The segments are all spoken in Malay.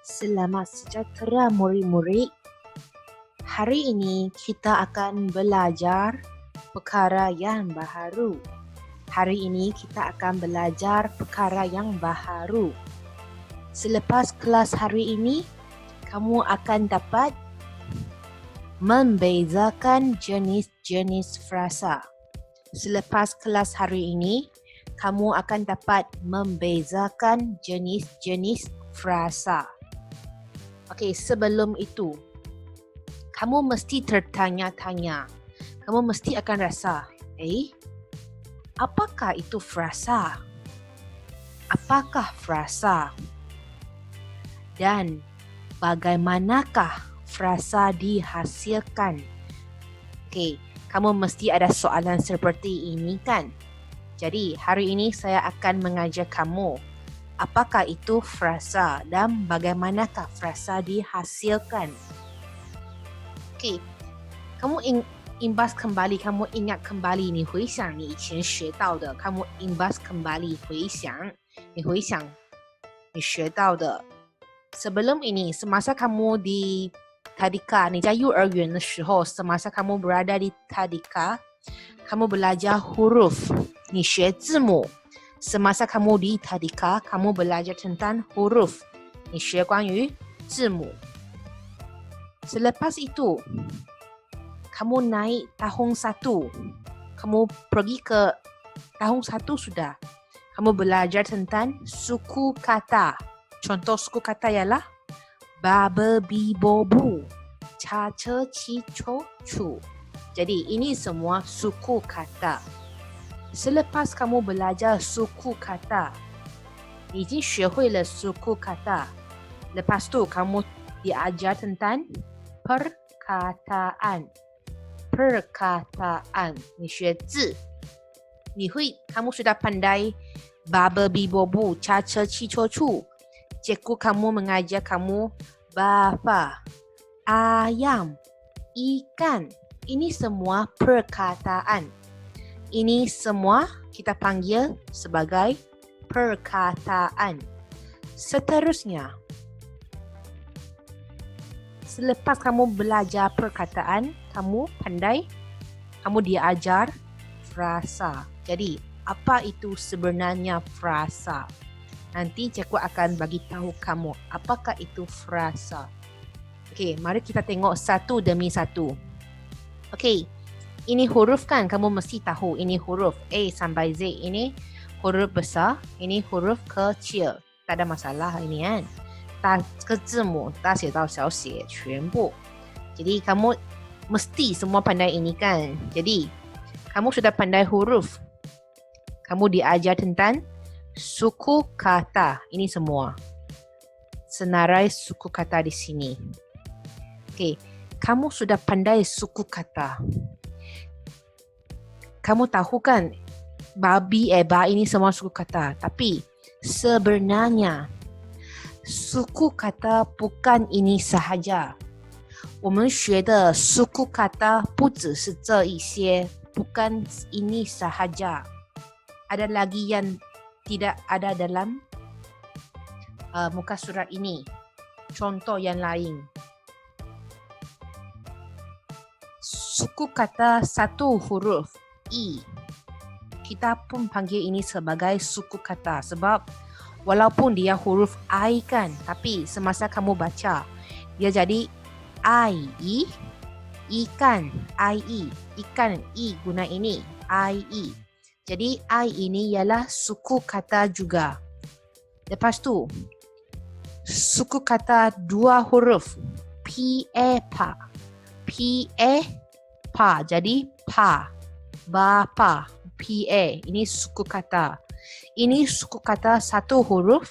Selamat sejahtera murid-murid. Hari ini kita akan belajar perkara yang baharu. Selepas kelas hari ini, kamu akan dapat membezakan jenis-jenis frasa. Selepas kelas hari ini, kamu akan dapat membezakan jenis-jenis frasa. Okey, sebelum itu, kamu mesti tertanya-tanya. Kamu mesti akan rasa, apakah itu frasa? Apakah frasa? Dan bagaimanakah frasa dihasilkan? Okey, kamu mesti ada soalan seperti ini kan? Jadi, hari ini saya akan mengajar kamu apakah itu frasa dan bagaimanakah frasa dihasilkan. Okey, kamu ingat kembali 你回想你以前学到的 kamu imbas kembali 回想你学到的 sebelum ini semasa kamu di tadika 你在幼儿园的时候 semasa kamu berada di tadika kamu belajar huruf 你学字母 semasa kamu di tadika kamu belajar tentang huruf 你学关于字母 selepas itu kamu naik tahun 1, kamu pergi ke tahun 1 sudah. Kamu belajar tentang suku kata. Contoh suku kata ialah baba, bi, bo, bu, cha, che, chi, cho, chu. Jadi ini semua suku kata. Selepas kamu belajar suku kata, 已经学会了 suku kata. Lepas tu kamu diajar tentang perkataan. 你学字 kamu sudah pandai baba, bi, bo, bu, cha, che, chi, cho, chu. Cikgu kamu mengajar kamu bapa, ayam, ikan. Ini semua perkataan. Ini semua kita panggil sebagai perkataan. Seterusnya, selepas kamu belajar perkataan, kamu pandai, kamu diajar frasa. Jadi, apa itu sebenarnya frasa? Nanti cikgu akan bagi tahu kamu apakah itu frasa. Okey, mari kita tengok satu demi satu. Okey, ini huruf kan kamu mesti tahu. Ini huruf A sampai Z. Ini huruf besar, ini huruf kecil. Tak ada masalah ini kan. 大个字母大写到小写全部 jadi kamu mesti semua pandai ini kan. Jadi kamu sudah pandai huruf, kamu diajar tentang suku kata. Ini semua senarai suku kata di sini. Okey, kamu sudah pandai suku kata. Kamu tahu kan babi, ba ini semua suku kata. Tapi sebenarnya suku kata bukan ini sahaja. 我们学的 suku kata 不只是这一些 bukan ini sahaja. Ada lagi yang tidak ada dalam muka surat ini. Contoh yang lain. Suku kata satu huruf I. Kita pun panggil ini sebagai suku kata sebab walaupun dia huruf I kan, tapi semasa kamu baca, dia jadi I, ikan, I, ikan, I guna ini, I. Jadi I ini ialah suku kata juga. Lepas tu, suku kata dua huruf, pa. Jadi pa, bapa, pa. Ini suku kata. Ini suku kata satu huruf,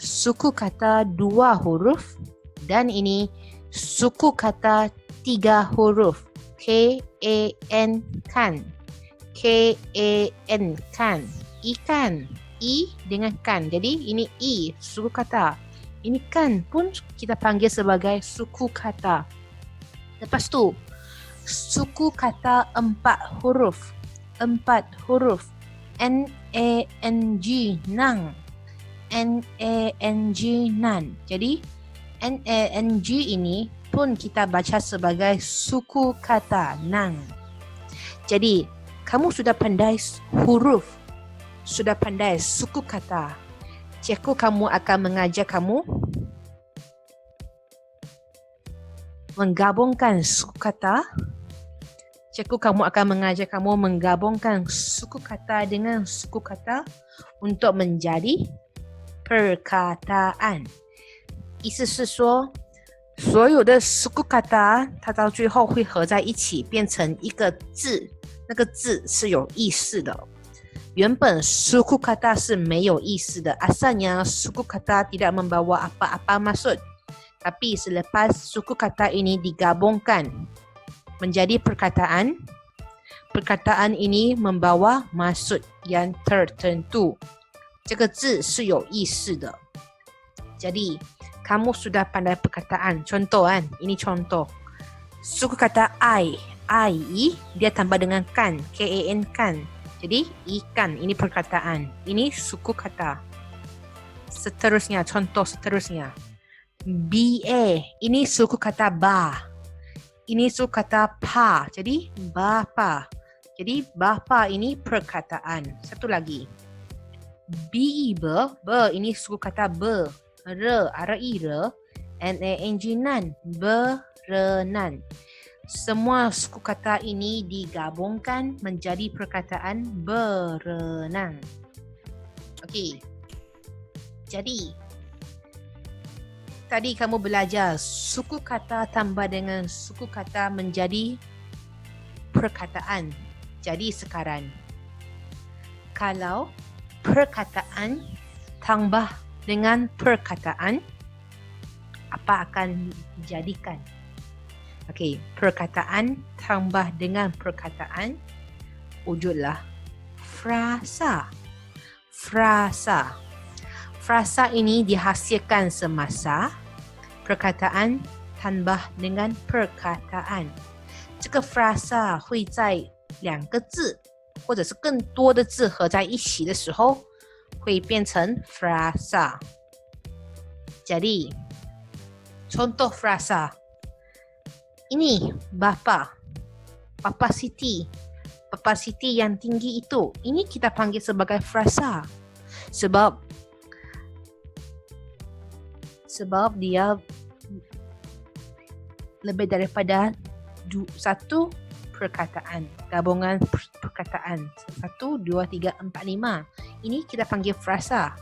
suku kata dua huruf, dan ini suku kata tiga huruf. K-A-N, kan. K-A-N, kan. Ikan. I dengan kan. Jadi ini I, suku kata. Ini kan pun kita panggil sebagai suku kata. Lepas tu, suku kata empat huruf. N-A-N-G, nang. N-A-N-G, nan. Jadi NANG ini pun kita baca sebagai suku kata nang. Jadi, kamu sudah pandai huruf, sudah pandai suku kata. Cikgu kamu akan mengajar kamu menggabungkan suku kata. Cikgu kamu akan mengajar kamu menggabungkan suku kata dengan suku kata untuk menjadi perkataan. 意思是说，所有的suku kata它到最后会合在一起变成一个字，那个字是有意思的。原本 suku kata 是没有意思的， asalnya suku kata tidak membawa apa-apa maksud. Tapi selepas suku kata ini digabungkan menjadi perkataan, perkataan ini membawa maksud yang tertentu. 这个字是有意思的。Jadi, kamu sudah pandai perkataan. Contoh kan, ini contoh. Suku kata I, dia tambah dengan kan, K-A-N, kan. Jadi, ikan, ini perkataan. Ini suku kata. Seterusnya, contoh seterusnya. B-A, ini suku kata ba. Ini suku kata pa, jadi bapa. Jadi, bapa ini perkataan. Satu lagi. B-E, be, ini suku kata be. Re, R-I, re. N-A-N-G, nan, berenang. Semua suku kata ini digabungkan menjadi perkataan berenang. Okey. Jadi, tadi kamu belajar suku kata tambah dengan suku kata menjadi perkataan. Jadi sekarang, kalau perkataan tambah dengan perkataan, apa akan dijadikan? Okey, perkataan tambah dengan perkataan wujudlah frasa. Frasa. Frasa ini dihasilkan semasa perkataan tambah dengan perkataan. 这个 frasa 会在两个字或者是更多的字合在一起的时候会变成 frasa. Jadi, contoh frasa. Ini bapa. Papa Siti. Papa Siti yang tinggi itu. Ini kita panggil sebagai frasa. Sebab dia lebih daripada satu perkataan. Gabungan perkataan. 1, 2, 3, 4, 5. Ini kita panggil frasa.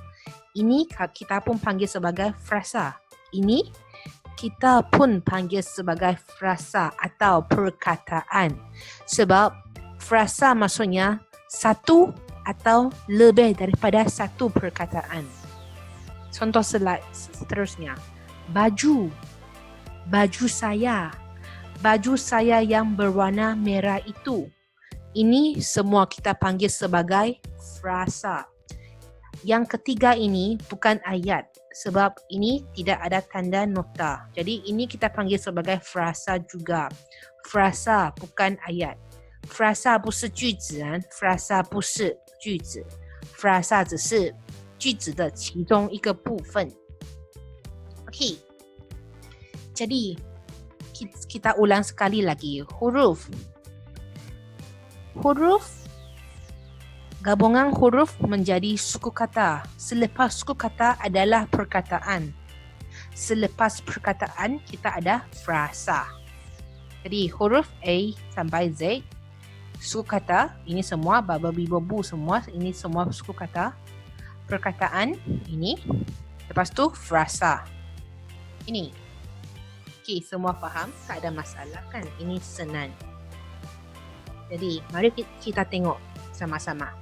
Ini kita pun panggil sebagai frasa. Ini kita pun panggil sebagai frasa atau perkataan. Sebab frasa maksudnya satu atau lebih daripada satu perkataan. Contoh seterusnya. Baju. Baju saya. Baju saya yang berwarna merah itu. Ini semua kita panggil sebagai frasa. Yang ketiga ini bukan ayat. Sebab ini tidak ada tanda nota. Jadi ini kita panggil sebagai frasa juga. Frasa bukan ayat. Frasa 不是句子啊 frasa 不是句子 frasa 只是句子的其中一个部分 OK. Jadi kita ulang sekali lagi. Huruf gabungan huruf menjadi suku kata. Selepas suku kata adalah perkataan. Selepas perkataan kita ada frasa. Jadi huruf A sampai Z suku kata, ini semua baba bibo bu semua, ini semua suku kata. Perkataan ini, lepas tu frasa. Ini. Okey, semua faham? Tak ada masalah kan? Ini senang. Jadi, mari kita tengok sama-sama.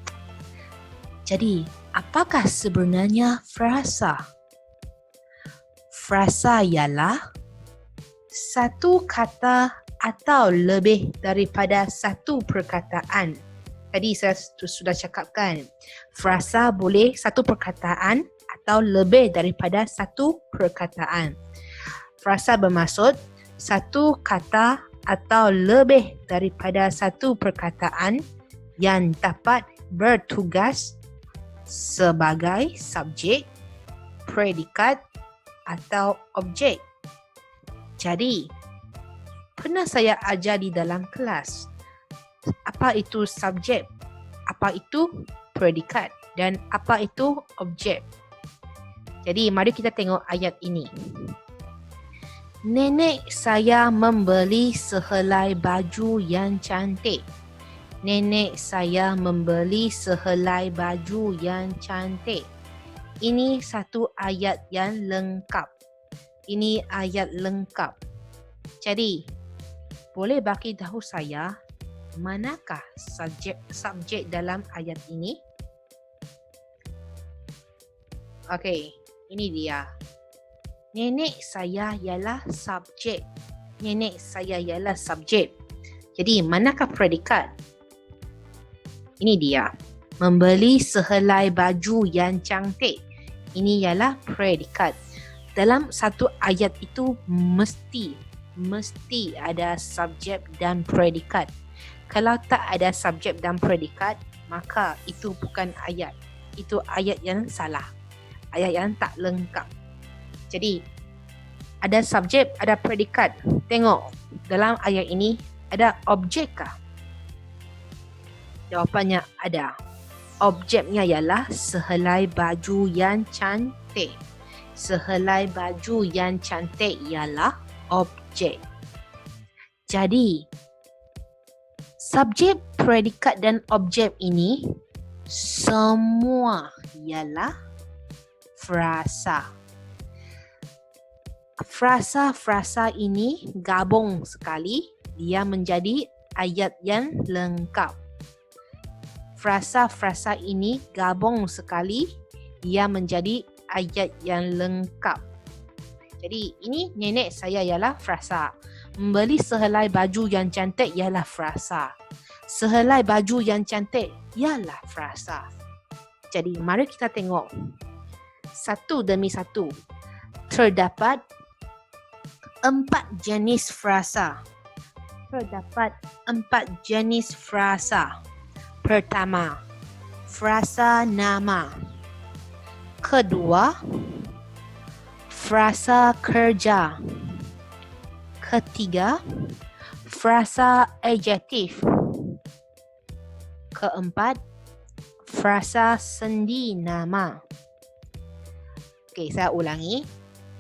Jadi, apakah sebenarnya frasa? Frasa ialah satu kata atau lebih daripada satu perkataan. Tadi saya sudah cakapkan, frasa boleh satu perkataan atau lebih daripada satu perkataan. Frasa bermaksud satu kata atau lebih daripada satu perkataan yang dapat bertugas sebagai subjek, predikat atau objek. Jadi, pernah saya ajar di dalam kelas. Apa itu subjek? Apa itu predikat? Dan apa itu objek? Jadi, mari kita tengok ayat ini. Nenek saya membeli sehelai baju yang cantik. Nenek saya membeli sehelai baju yang cantik. Ini satu ayat yang lengkap. Ini ayat lengkap. Jadi, boleh bagi tahu saya manakah subjek dalam ayat ini? Okey, ini dia. Nenek saya ialah subjek. Nenek saya ialah subjek. Jadi, manakah predikat? Ini dia. Membeli sehelai baju yang cantik. Ini ialah predikat. Dalam satu ayat itu mesti ada subjek dan predikat. Kalau tak ada subjek dan predikat, maka itu bukan ayat. Itu ayat yang salah. Ayat yang tak lengkap. Jadi, ada subjek, ada predikat. Tengok, dalam ayat ini ada objek kah? Jawapannya ada. Objeknya ialah sehelai baju yang cantik. Sehelai baju yang cantik ialah objek. Jadi, subjek, predikat dan objek ini semua ialah frasa. Frasa-frasa ini gabung sekali, dia menjadi ayat yang lengkap. Frasa-frasa ini gabung sekali, dia menjadi ayat yang lengkap. Jadi ini nenek saya ialah frasa. Membeli sehelai baju yang cantik ialah frasa. Sehelai baju yang cantik ialah frasa. Jadi mari kita tengok satu demi satu. Terdapat 4 jenis frasa. Terdapat 4 jenis frasa. Pertama, frasa nama. Kedua, frasa kerja. Ketiga, frasa adjektif. Keempat, frasa sendi nama. Okey, saya ulangi.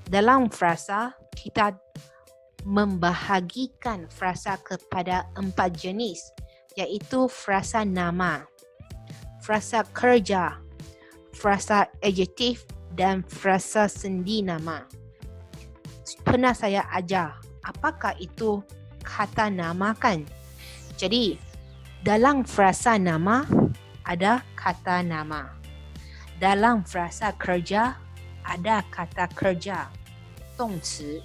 Dalam frasa, kita membahagikan frasa kepada 4 jenis, iaitu frasa nama, frasa kerja, frasa adjektif dan frasa sendi nama. Pernah saya ajar, apakah itu kata nama kan? Jadi, dalam frasa nama ada kata nama. Dalam frasa kerja ada kata kerja, 动词，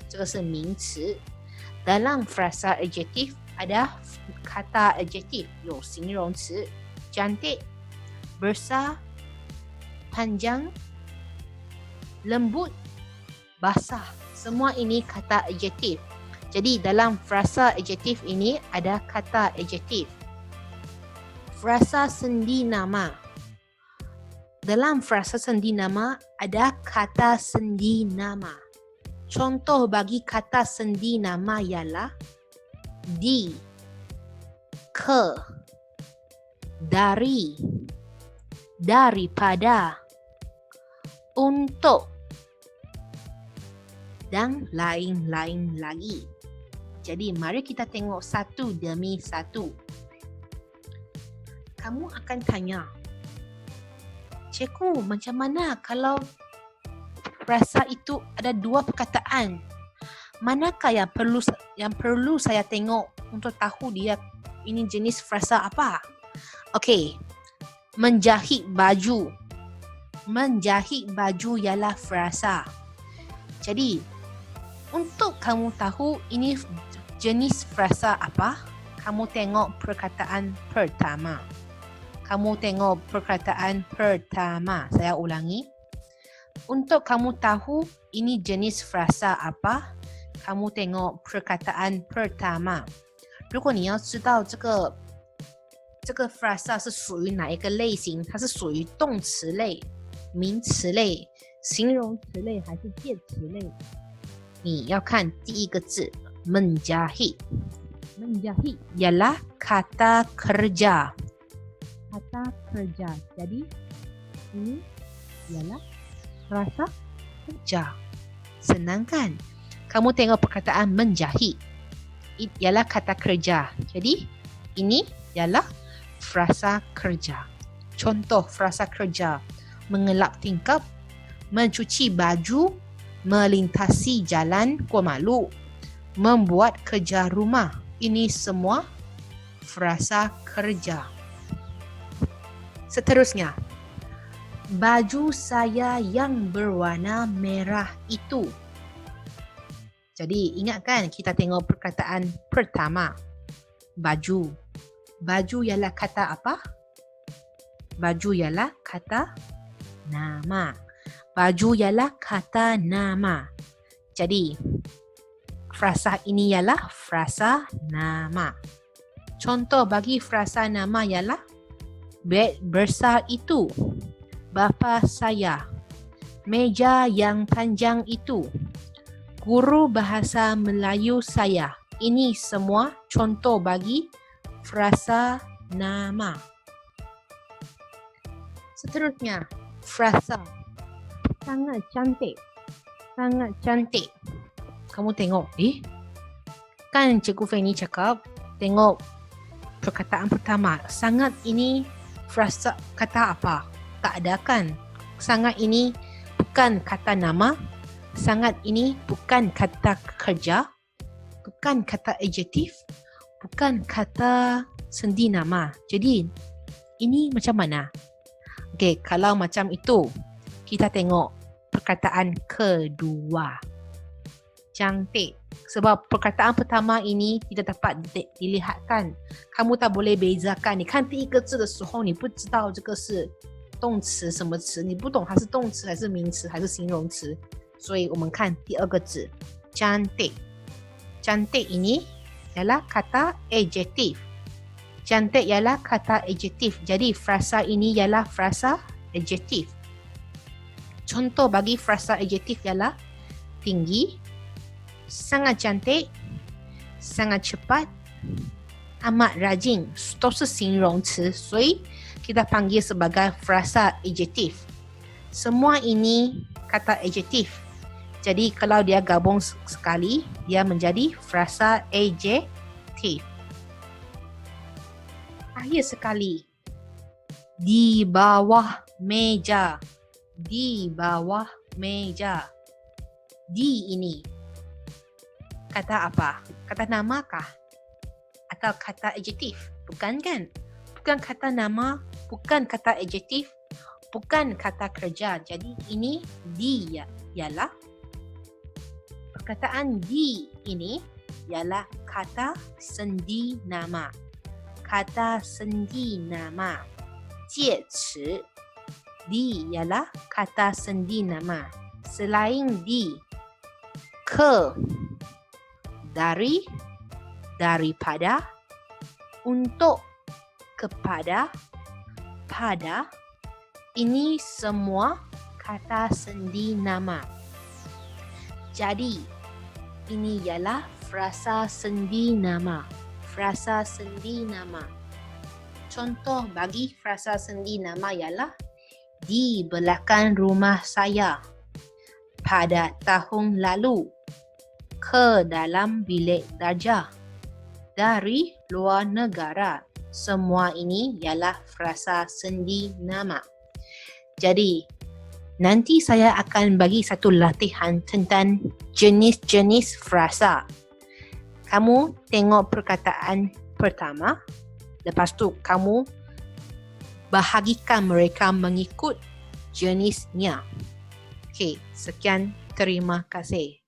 这个是名词。dalam frasa adjektif ada kata adjektif, 有形容词， cantik, besar, panjang, lembut, basah. Semua ini kata adjektif. Jadi dalam frasa adjektif ini ada kata adjektif. Frasa sendi nama. Dalam frasa sendi nama ada kata sendi nama. Contoh bagi kata sendi nama ialah di, ke, dari, daripada, untuk, dan lain-lain lagi. Jadi mari kita tengok satu demi satu. Kamu akan tanya, cikgu, macam mana kalau frasa itu ada 2 perkataan? Manakah yang perlu saya tengok untuk tahu dia ini jenis frasa apa? Okey, menjahit baju. Menjahit baju ialah frasa. Jadi, untuk kamu tahu ini jenis frasa apa, kamu tengok perkataan pertama. Kamu tengok perkataan pertama. Saya ulangi. Untuk kamu tahu ini jenis frasa apa, kamu tengok perkataan pertama. 如果你要知道这个 frasa 是属于哪一个类型，它是属于动词类、名词类、形容词类还是介词类，你要看第一个字 menjahit. Menjahit ialah kata kerja. Kata kerja. Jadi ini ialah frasa kerja. Senang kan? Kamu tengok perkataan menjahit. Ialah kata kerja. Jadi ini ialah frasa kerja. Contoh frasa kerja. Mengelap tingkap, mencuci baju, melintasi jalan Kuala, membuat kerja rumah. Ini semua frasa kerja. Seterusnya, baju saya yang berwarna merah itu. Jadi ingatkan kita tengok perkataan pertama. Baju. Baju ialah kata apa? Baju ialah kata nama. Baju ialah kata nama. Jadi, frasa ini ialah frasa nama. Contoh bagi frasa nama ialah beg besar itu, bapa saya, meja yang panjang itu, guru bahasa Melayu saya. Ini semua contoh bagi frasa nama. Seterusnya, frasa sangat cantik. Sangat cantik. Kamu tengok, kan Cikgu Fanny cakap, tengok perkataan pertama. Sangat ini frasa kata apa? Tak ada kan? Sangat ini bukan kata nama. Sangat ini bukan kata kerja. Bukan kata adjektif. Bukan kata sendi nama. Jadi, ini macam mana? Okey, kalau macam itu, kita tengok perkataan kedua. Cantik. Sebab perkataan pertama ini tidak dapat dilihatkan. Kamu tak boleh bezakan. 你看第一个字的时候，你不知道这个是动词什么词，你不懂它是动词还是名词还是形容词。所以我们看第二个字 cantik. Cantik ini ialah kata adjektif. Cantik ialah kata adjektif. Jadi frasa ini ialah frasa adjektif. Contoh bagi frasa adjektif ialah tinggi, sangat cantik, sangat cepat, amat rajin. 都是形容词，所以kita panggil sebagai frasa adjektif. Semua ini kata adjektif. Jadi kalau dia gabung sekali, dia menjadi frasa adjektif. Akhir sekali, di bawah meja. Di bawah meja. Di ini kata apa? Kata nama kah? Atau kata adjektif? Bukan kan? Bukan kata nama, bukan kata adjektif, bukan kata kerja. Jadi ini di ialah perkataan di ini ialah kata sendi nama. Kata sendi nama. 介词 di ialah kata sendi nama. Selain di, ke, dari, daripada, untuk, kepada, pada. Ini semua kata sendi nama. Jadi, ini ialah frasa sendi nama. Frasa sendi nama. Contoh bagi frasa sendi nama ialah di belakang rumah saya pada tahun lalu, ke dalam bilik darjah, dari luar negara. Semua ini ialah frasa sendi nama. Jadi, nanti saya akan bagi satu latihan tentang jenis-jenis frasa. Kamu tengok perkataan pertama, lepas tu kamu bahagikan mereka mengikut jenisnya. Okey, sekian, terima kasih.